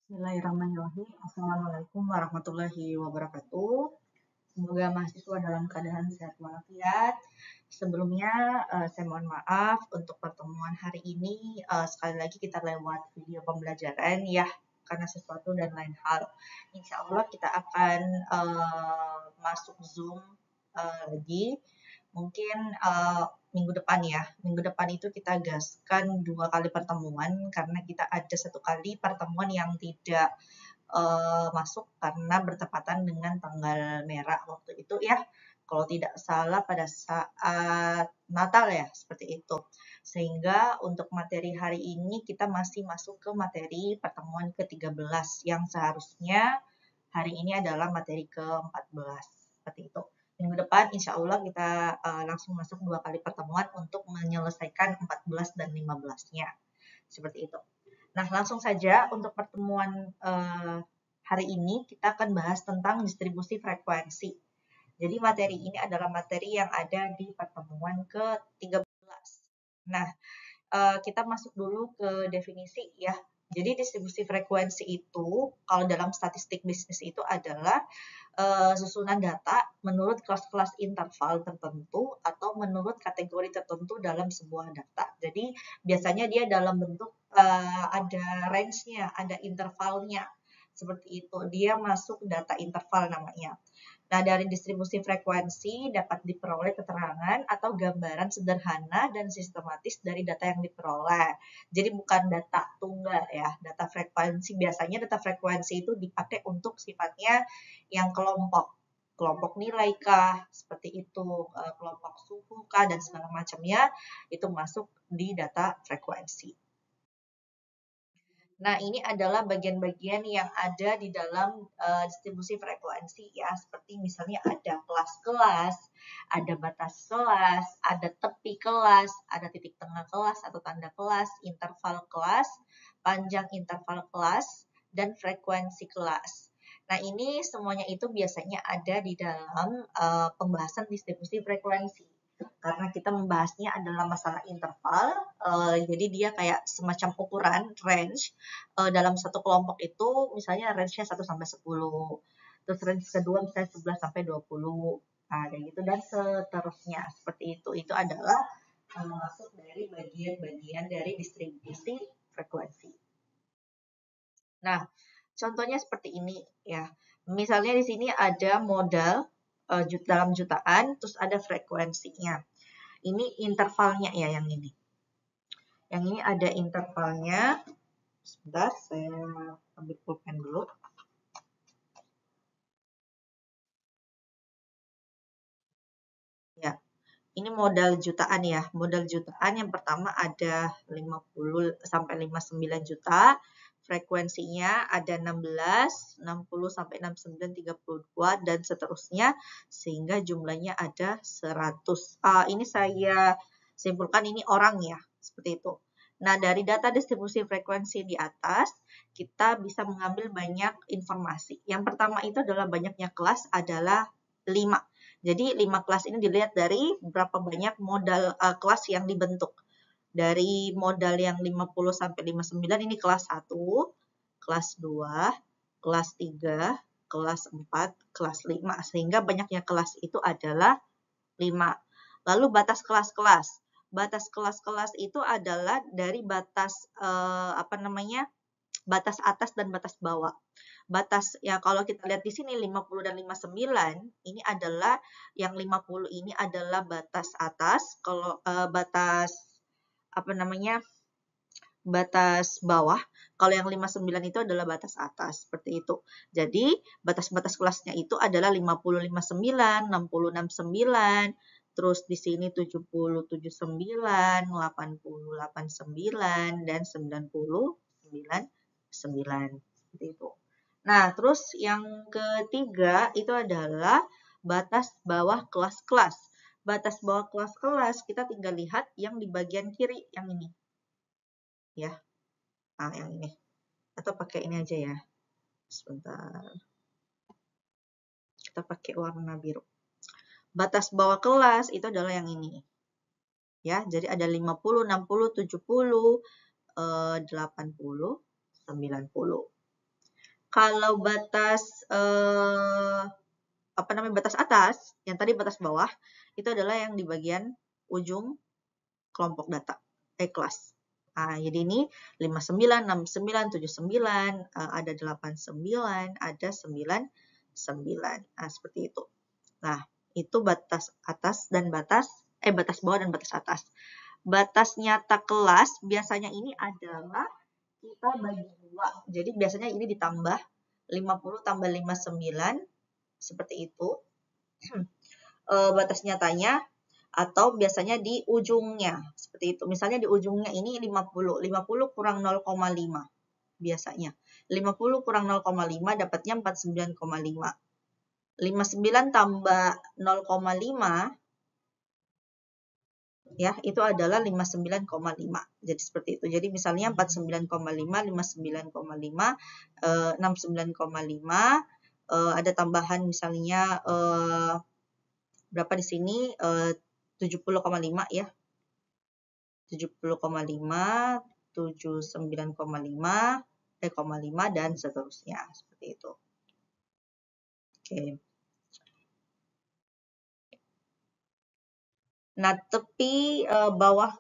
Bismillahirrahmanirrahim. Assalamualaikum warahmatullahi wabarakatuh. Semoga mahasiswa dalam keadaan sehat walafiat. Sebelumnya, saya mohon maaf untuk pertemuan hari ini. Sekali lagi kita lewat video pembelajaran ya, karena sesuatu dan lain hal. Insya Allah kita akan masuk Zoom lagi. Mungkin minggu depan ya. Minggu depan itu kita gaskan 2 kali pertemuan karena kita ada 1 kali pertemuan yang tidak masuk karena bertepatan dengan tanggal merah waktu itu ya. Kalau tidak salah pada saat Natal ya, seperti itu. Sehingga untuk materi hari ini kita masih masuk ke materi pertemuan ke-13 yang seharusnya hari ini adalah materi ke-14. Seperti itu. Minggu depan insya Allah kita langsung masuk 2 kali pertemuan untuk menyelesaikan 14 dan 15-nya. Seperti itu. Nah, langsung saja untuk pertemuan hari ini kita akan bahas tentang distribusi frekuensi. Jadi materi ini adalah materi yang ada di pertemuan ke-13. Nah, kita masuk dulu ke definisi ya. Jadi distribusi frekuensi itu kalau dalam statistik bisnis itu adalah susunan data menurut kelas-kelas interval tertentu atau menurut kategori tertentu dalam sebuah data. Jadi biasanya dia dalam bentuk ada range-nya, ada intervalnya. Seperti itu, dia masuk data interval namanya. Nah, dari distribusi frekuensi dapat diperoleh keterangan atau gambaran sederhana dan sistematis dari data yang diperoleh. Jadi bukan data tunggal ya, data frekuensi. Biasanya data frekuensi itu dipakai untuk sifatnya yang kelompok nilai kah, seperti itu, kelompok suhu kah, dan segala macamnya, itu masuk di data frekuensi. Nah, ini adalah bagian-bagian yang ada di dalam distribusi frekuensi ya, seperti misalnya ada kelas-kelas, ada batas kelas, ada tepi kelas, ada titik tengah kelas atau tanda kelas, interval kelas, panjang interval kelas, dan frekuensi kelas. Nah, ini semuanya itu biasanya ada di dalam pembahasan distribusi frekuensi. Karena kita membahasnya adalah masalah interval, jadi dia kayak semacam ukuran range dalam satu kelompok itu, misalnya range-nya 1 sampai 10. Terus range kedua misalnya 11 sampai 20. Nah, kayak gitu dan seterusnya. Seperti itu. Itu adalah masuk dari bagian-bagian dari distribusi frekuensi. Nah, contohnya seperti ini ya. Misalnya di sini ada modal dalam jutaan, terus ada frekuensinya. Ini intervalnya ya yang ini. Yang ini ada intervalnya. Sebentar, saya ambil pulpen dulu. Ya, ini modal jutaan ya. Modal jutaan yang pertama ada 50 sampai 59 juta. Frekuensinya ada 16, 60 sampai 69, 32 dan seterusnya sehingga jumlahnya ada 100. Ini saya simpulkan ini orang ya, seperti itu. Nah, dari data distribusi frekuensi di atas, kita bisa mengambil banyak informasi. Yang pertama itu adalah banyaknya kelas adalah 5. Jadi 5 kelas ini dilihat dari berapa banyak modal kelas yang dibentuk. Dari modal yang 50 sampai 59 ini kelas 1, kelas 2, kelas 3, kelas 4, kelas 5. Sehingga banyaknya kelas itu adalah 5. Lalu batas kelas-kelas. Batas kelas-kelas itu adalah dari batas batas atas dan batas bawah. Batas ya kalau kita lihat di sini 50 dan 59 ini adalah yang 50 ini adalah batas atas, kalau batas batas bawah. Kalau yang 59 itu adalah batas atas, seperti itu. Jadi, batas-batas kelasnya itu adalah 50 59, 60 69, terus di sini 70 79, 80 89 dan 90 99. Seperti itu. Nah, terus yang ketiga itu adalah batas bawah kelas-kelas. Batas bawah kelas-kelas kita tinggal lihat yang di bagian kiri yang ini. Ya. Nah, yang ini. Atau pakai ini aja ya. Sebentar. Kita pakai warna biru. Batas bawah kelas itu adalah yang ini. Ya, jadi ada 50, 60, 70, 80, 90. Kalau batas batas atas, yang tadi batas bawah, itu adalah yang di bagian ujung kelompok data, kelas. Nah, jadi ini 59, 69, 79, ada 89, ada 99. Nah, seperti itu. Nah, itu batas atas dan batas bawah dan batas atas. Batas nyata kelas biasanya ini adalah kita bagi 2. Jadi biasanya ini ditambah 50 tambah 59 seperti itu. Batas nyatanya atau biasanya di ujungnya seperti itu. Misalnya di ujungnya ini 50. 50 kurang 0,5 biasanya. 50 kurang 0,5 dapatnya 49,5. 59 tambah 0,5 ya, itu adalah 59,5. Jadi seperti itu. Jadi misalnya 49,5, 59,5, 69,5, ada tambahan misalnya berapa di sini? 70,5 ya. 70,5, 79,5, 5 dan seterusnya seperti itu. Oke. Nah, tepi bawah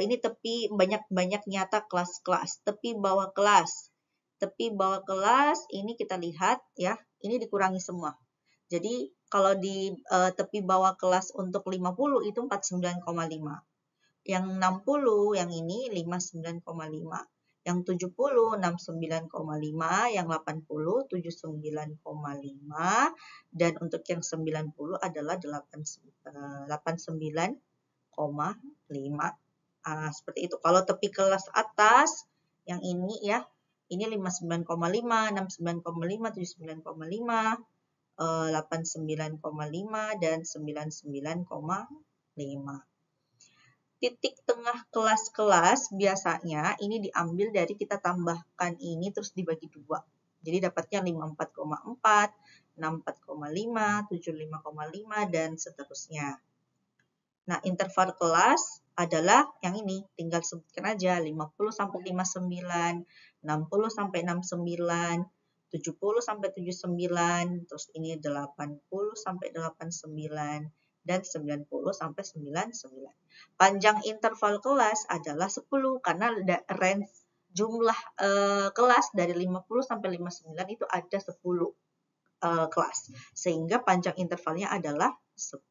ini tepi banyak nyata kelas-kelas. Tepi bawah kelas. Tepi bawah kelas ini kita lihat ya, ini dikurangi semua. Jadi kalau di tepi bawah kelas untuk 50 itu 49,5. Yang 60 yang ini 59,5. Yang 70 69,5, yang 80 79,5 dan untuk yang 90 adalah 89,5. Seperti itu. Kalau tepi kelas atas yang ini ya, ini 59,5, 69,5, 79,5, 89,5 dan 99,5. Titik tengah kelas-kelas biasanya ini diambil dari kita tambahkan ini terus dibagi 2. Jadi dapatnya 54,4, 64,5, 75,5 dan seterusnya. Nah, interval kelas adalah yang ini, tinggal sebutkan aja 50 sampai 59, 60 sampai 69, 70 sampai 79, terus ini 80 sampai 89 dan 90 sampai 99. Panjang interval kelas adalah 10 karena range jumlah kelas dari 50 sampai 59 itu ada 10 kelas. Sehingga panjang intervalnya adalah 10.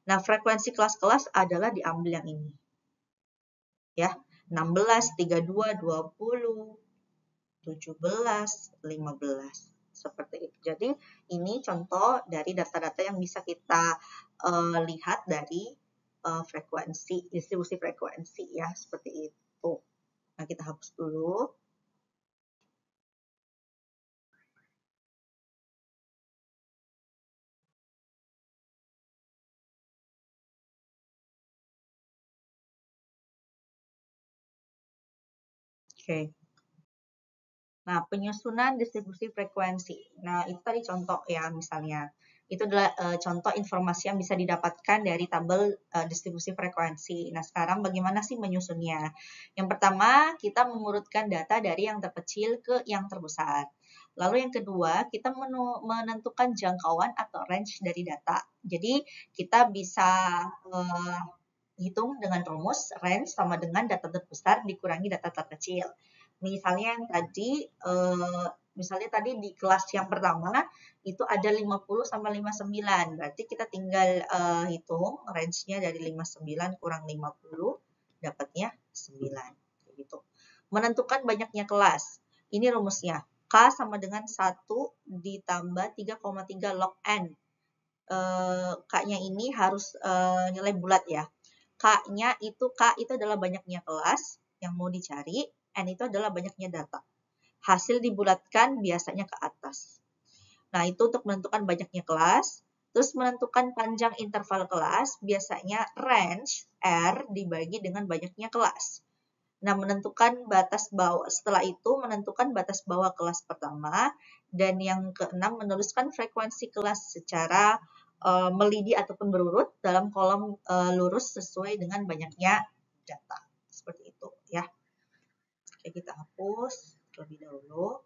Nah, frekuensi kelas-kelas adalah diambil yang ini. Ya, 16, 32, 20, 17, 15. Seperti itu. Jadi, ini contoh dari data-data yang bisa kita lihat dari frekuensi, distribusi frekuensi ya, seperti itu. Nah, kita hapus dulu. Oke. Nah, penyusunan distribusi frekuensi. Nah, itu tadi contoh ya misalnya. Itu adalah contoh informasi yang bisa didapatkan dari tabel distribusi frekuensi. Nah, sekarang bagaimana sih menyusunnya? Yang pertama, kita mengurutkan data dari yang terkecil ke yang terbesar. Lalu yang kedua, kita menentukan jangkauan atau range dari data. Jadi, kita bisa hitung dengan rumus range sama dengan data terbesar dikurangi data terkecil. Misalnya yang tadi, misalnya tadi di kelas yang pertama itu ada 50 sampai 59. Berarti kita tinggal hitung range-nya dari 59 kurang 50 dapatnya 9. Gitu. Menentukan banyaknya kelas. Ini rumusnya. K sama dengan 1 ditambah 3,3 log N. K-nya ini harus nilai bulat ya. K itu adalah banyaknya kelas yang mau dicari. N itu adalah banyaknya data. Hasil dibulatkan biasanya ke atas. Nah, itu untuk menentukan banyaknya kelas. Terus menentukan panjang interval kelas, biasanya range R dibagi dengan banyaknya kelas. Nah, menentukan batas bawah. Setelah itu, menentukan batas bawah kelas pertama. Dan yang keenam, menuliskan frekuensi kelas secara melidi ataupun berurut dalam kolom lurus sesuai dengan banyaknya data. Seperti itu ya. Oke, kita hapus terlebih dahulu.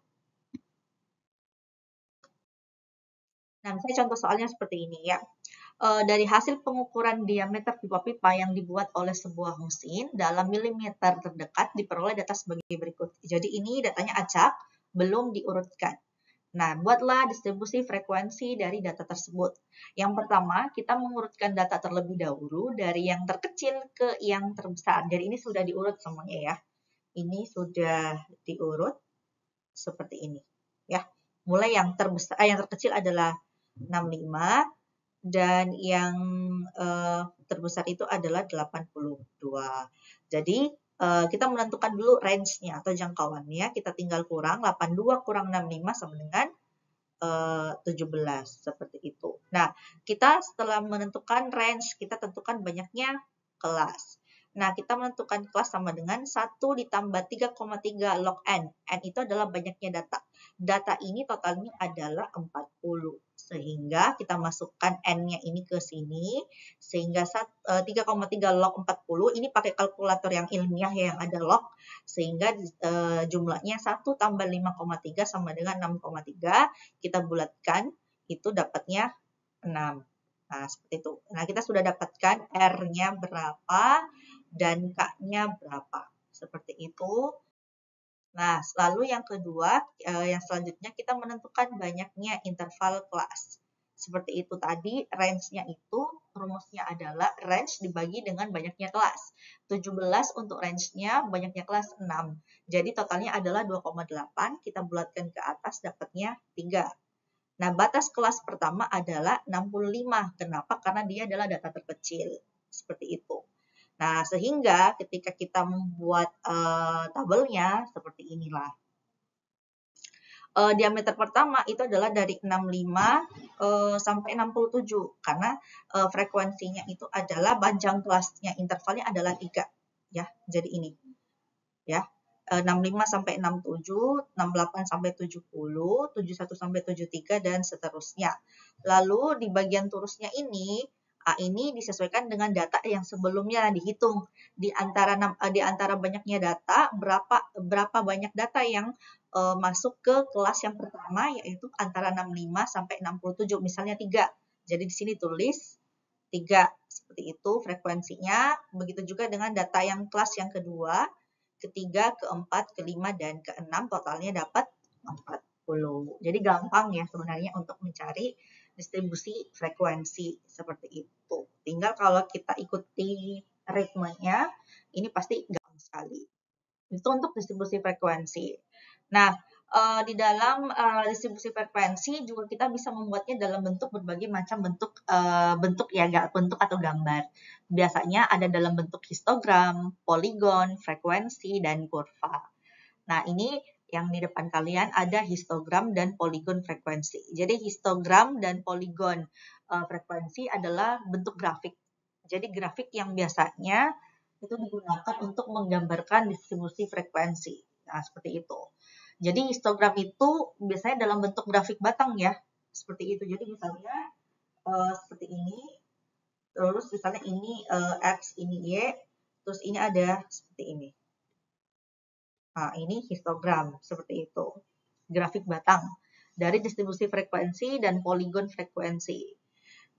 misalnya contoh soalnya seperti ini ya. Dari hasil pengukuran diameter pipa-pipa yang dibuat oleh sebuah mesin dalam milimeter terdekat diperoleh data sebagai berikut. Jadi ini datanya acak, belum diurutkan. Nah, buatlah distribusi frekuensi dari data tersebut. Yang pertama, kita mengurutkan data terlebih dahulu dari yang terkecil ke yang terbesar. Jadi ini sudah diurut semuanya ya. Ini sudah diurut seperti ini ya. Mulai yang terbesar, yang terkecil adalah 65 dan yang terbesar itu adalah 82. Jadi kita menentukan dulu range-nya atau jangkauannya. Kita tinggal kurang 82 kurang 65 sama dengan 17 seperti itu. Nah, kita setelah menentukan range, kita tentukan banyaknya kelas. Nah, kita menentukan kelas sama dengan 1 ditambah 3,3 log N. N itu adalah banyaknya data. Data ini totalnya adalah 40. Sehingga kita masukkan N-nya ini ke sini. Sehingga 3,3 log 40, ini pakai kalkulator yang ilmiah yang ada log. Sehingga jumlahnya 1 tambah 5,3 sama dengan 6,3. Kita bulatkan, itu dapatnya 6. Nah, seperti itu. Nah, kita sudah dapatkan R-nya berapa dan K-nya berapa. Seperti itu. Nah, lalu yang kedua, yang selanjutnya kita menentukan banyaknya interval kelas. Seperti itu tadi, range-nya itu rumusnya adalah range dibagi dengan banyaknya kelas. 17 untuk range-nya, banyaknya kelas 6. Jadi totalnya adalah 2,8, kita bulatkan ke atas dapatnya 3. Nah, batas kelas pertama adalah 65. Kenapa? Karena dia adalah data terkecil. Seperti itu. Nah, sehingga ketika kita membuat tabelnya seperti inilah. Diameter pertama itu adalah dari 65 sampai 67 karena frekuensinya itu adalah panjang kelasnya intervalnya adalah 3 ya. Jadi ini ya. 65 sampai 67, 68 sampai 70, 71 sampai 73 dan seterusnya. Lalu di bagian terusnya ini disesuaikan dengan data yang sebelumnya dihitung. Di antara banyaknya data, berapa banyak data yang masuk ke kelas yang pertama, yaitu antara 65 sampai 67, misalnya 3. Jadi di sini tulis 3, seperti itu frekuensinya. Begitu juga dengan data yang kelas yang kedua, ketiga, keempat, kelima, dan keenam, totalnya dapat 40. Jadi gampang ya sebenarnya untuk mencari distribusi frekuensi seperti itu. Tinggal kalau kita ikuti ritmenya, ini pasti gampang sekali. Itu untuk distribusi frekuensi. Nah, di dalam distribusi frekuensi juga kita bisa membuatnya dalam bentuk berbagai macam bentuk ya, bentuk atau gambar. Biasanya ada dalam bentuk histogram, poligon, frekuensi, dan kurva. Nah, ini yang di depan kalian ada histogram dan poligon frekuensi. Jadi histogram dan poligon frekuensi adalah bentuk grafik. Jadi grafik yang biasanya itu digunakan untuk menggambarkan distribusi frekuensi. Nah, seperti itu. Jadi histogram itu biasanya dalam bentuk grafik batang ya. Seperti itu. Jadi misalnya seperti ini. Terus misalnya ini X, ini Y. Terus ini ada seperti ini. Nah, ini histogram. Seperti itu. Grafik batang. Dari distribusi frekuensi dan poligon frekuensi.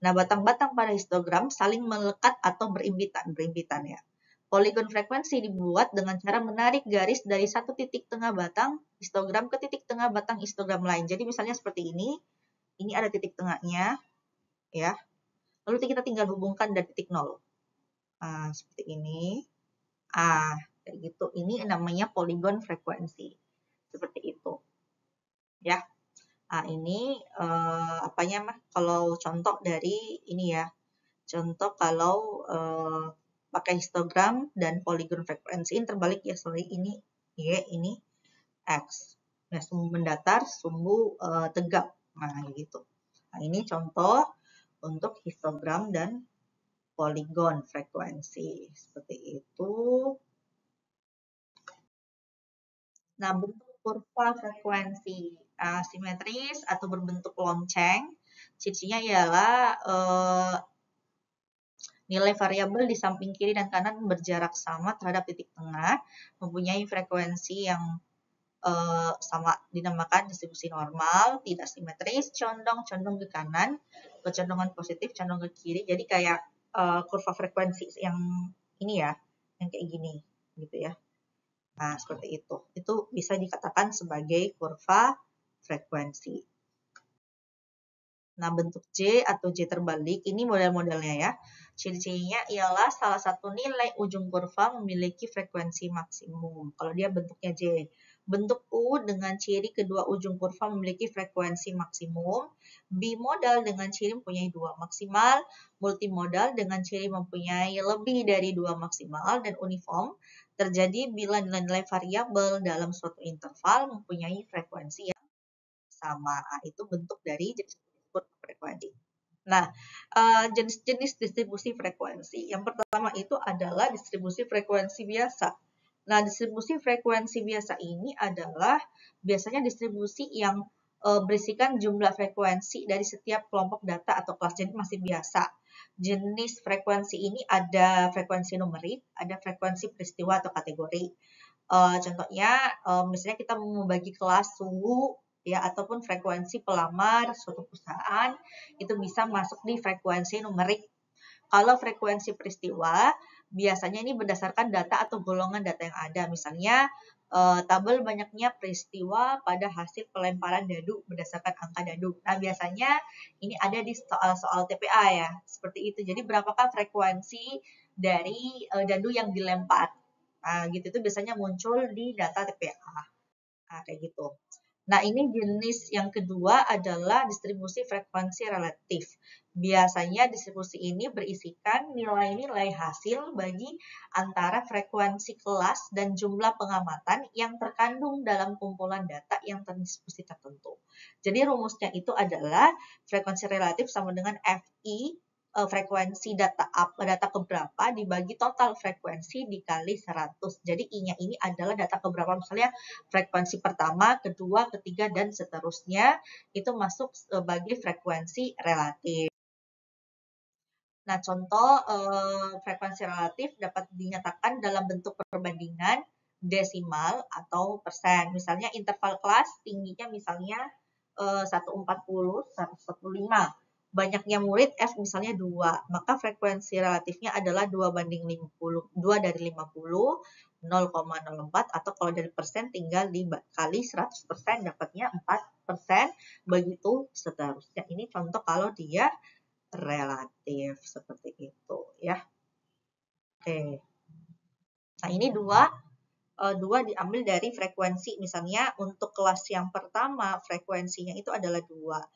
Nah, batang-batang pada histogram saling melekat atau berimpitan ya. Poligon frekuensi dibuat dengan cara menarik garis dari satu titik tengah batang histogram ke titik tengah batang histogram lain. Jadi misalnya seperti ini ada titik tengahnya, ya. Lalu kita tinggal hubungkan dari titik 0. Nah, seperti ini. Kayak gitu. Ini namanya poligon frekuensi. Seperti itu. Ya. Nah, ini kalau contoh dari ini ya. Contoh kalau pakai histogram dan poligon frekuensi, ini terbalik ya, sorry, ini Y, ini X. Nah, sumbu mendatar, sumbu tegak. Nah, gitu. Nah, ini contoh untuk histogram dan poligon frekuensi. Seperti itu. Nah, bentuk kurva frekuensi simetris atau berbentuk lonceng, cirinya ialah nilai variabel di samping kiri dan kanan berjarak sama terhadap titik tengah, mempunyai frekuensi yang sama dinamakan distribusi normal, tidak simetris, condong ke kanan, kecondongan positif, condong ke kiri. Jadi kayak kurva frekuensi yang ini ya, yang kayak gini gitu ya. Nah, seperti itu. Itu bisa dikatakan sebagai kurva frekuensi. Nah, bentuk J atau J terbalik, ini model-modelnya ya. Ciri-cirinya ialah salah satu nilai ujung kurva memiliki frekuensi maksimum. Kalau dia bentuknya J. Bentuk U dengan ciri kedua ujung kurva memiliki frekuensi maksimum. Bimodal dengan ciri mempunyai 2 maksimal. Multimodal dengan ciri mempunyai lebih dari 2 maksimal. Dan uniform terjadi bila nilai-nilai variabel dalam suatu interval mempunyai frekuensi yang sama. Itu bentuk dari jenis frekuensi. Nah, jenis-jenis distribusi frekuensi. Yang pertama itu adalah distribusi frekuensi biasa. Nah, distribusi frekuensi biasa ini adalah biasanya distribusi yang berisikan jumlah frekuensi dari setiap kelompok data atau kelas, jadi masih biasa. Jenis frekuensi ini ada frekuensi numerik, ada frekuensi peristiwa atau kategori. Contohnya, misalnya kita mau membagi kelas suhu, ya, ataupun frekuensi pelamar suatu perusahaan, itu bisa masuk di frekuensi numerik. Kalau frekuensi peristiwa, biasanya ini berdasarkan data atau golongan data yang ada. Misalnya, tabel banyaknya peristiwa pada hasil pelemparan dadu berdasarkan angka dadu. Nah, biasanya ini ada di soal-soal TPA ya, seperti itu. Jadi, berapakah frekuensi dari dadu yang dilempar? Nah, gitu itu biasanya muncul di data TPA. Nah, kayak gitu. Nah, ini jenis yang kedua adalah distribusi frekuensi relatif. Biasanya distribusi ini berisikan nilai-nilai hasil bagi antara frekuensi kelas dan jumlah pengamatan yang terkandung dalam kumpulan data yang terdistribusi tertentu. Jadi rumusnya itu adalah frekuensi relatif sama dengan FI frekuensi data keberapa dibagi total frekuensi dikali 100. Jadi I-nya ini adalah data keberapa, misalnya frekuensi pertama, kedua, ketiga, dan seterusnya itu masuk sebagai frekuensi relatif. Nah, contoh frekuensi relatif dapat dinyatakan dalam bentuk perbandingan desimal atau persen. Misalnya interval kelas tingginya misalnya 140, 145. Banyaknya murid F misalnya 2, maka frekuensi relatifnya adalah 2 banding 50, 2 dari 50, 0,04, atau kalau dari persen tinggal dikali 100%, dapatnya 4%, begitu seterusnya. Ini contoh kalau dia relatif, seperti itu ya. Oke. Nah, ini dua diambil dari frekuensi. Misalnya untuk kelas yang pertama frekuensinya itu adalah 2.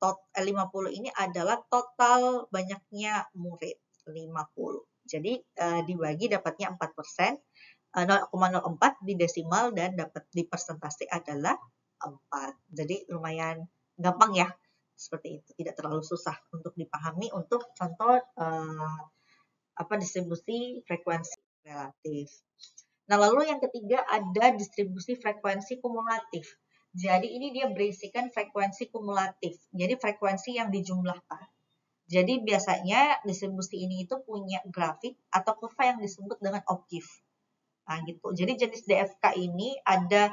50 ini adalah total banyaknya murid 50. Jadi dibagi dapatnya 4%, 0,04 di desimal dan dapat di persentase adalah 4. Jadi lumayan gampang ya. Seperti itu, tidak terlalu susah untuk dipahami untuk contoh distribusi frekuensi relatif. Nah, lalu yang ketiga ada distribusi frekuensi kumulatif. Jadi ini dia berisikan frekuensi kumulatif. Jadi frekuensi yang dijumlahkan. Jadi biasanya distribusi ini itu punya grafik atau kurva yang disebut dengan oktif. Nah, gitu. Jadi jenis DFK ini ada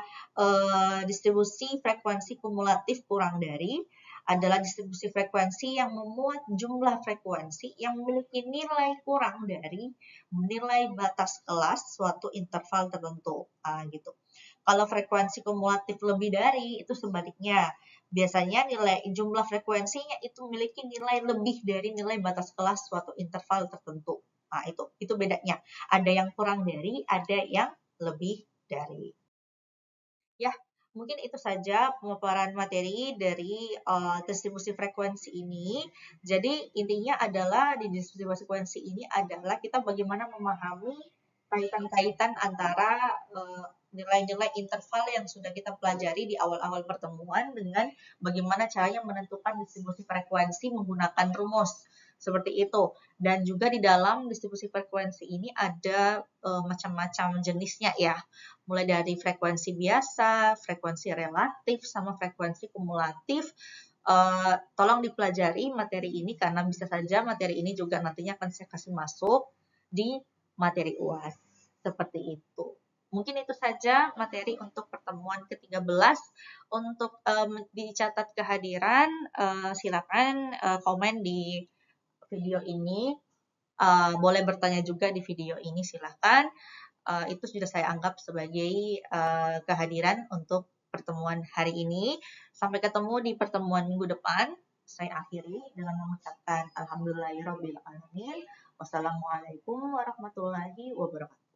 distribusi frekuensi kumulatif kurang dari, adalah distribusi frekuensi yang memuat jumlah frekuensi yang memiliki nilai kurang dari nilai batas kelas suatu interval tertentu. Nah, gitu. Kalau frekuensi kumulatif lebih dari, itu sebaliknya. Biasanya nilai jumlah frekuensinya itu memiliki nilai lebih dari nilai batas kelas suatu interval tertentu. Nah, itu bedanya. Ada yang kurang dari, ada yang lebih dari. Ya, mungkin itu saja pemaparan materi dari distribusi frekuensi ini. Jadi intinya adalah di distribusi frekuensi ini adalah kita bagaimana memahami kaitan-kaitan antara nilai-nilai interval yang sudah kita pelajari di awal-awal pertemuan dengan bagaimana caranya menentukan distribusi frekuensi menggunakan rumus seperti itu. Dan juga di dalam distribusi frekuensi ini ada macam-macam jenisnya ya. Mulai dari frekuensi biasa, frekuensi relatif, sama frekuensi kumulatif. Tolong dipelajari materi ini karena bisa saja materi ini juga nantinya akan saya kasih masuk di materi UAS. Seperti itu. Mungkin itu saja materi untuk pertemuan ke-13. Untuk dicatat kehadiran, silakan komen di video ini. Boleh bertanya juga di video ini, silakan. Itu sudah saya anggap sebagai kehadiran untuk pertemuan hari ini. Sampai ketemu di pertemuan minggu depan. Saya akhiri dengan mengucapkan alhamdulillahirabbil alamin. Wassalamualaikum warahmatullahi wabarakatuh.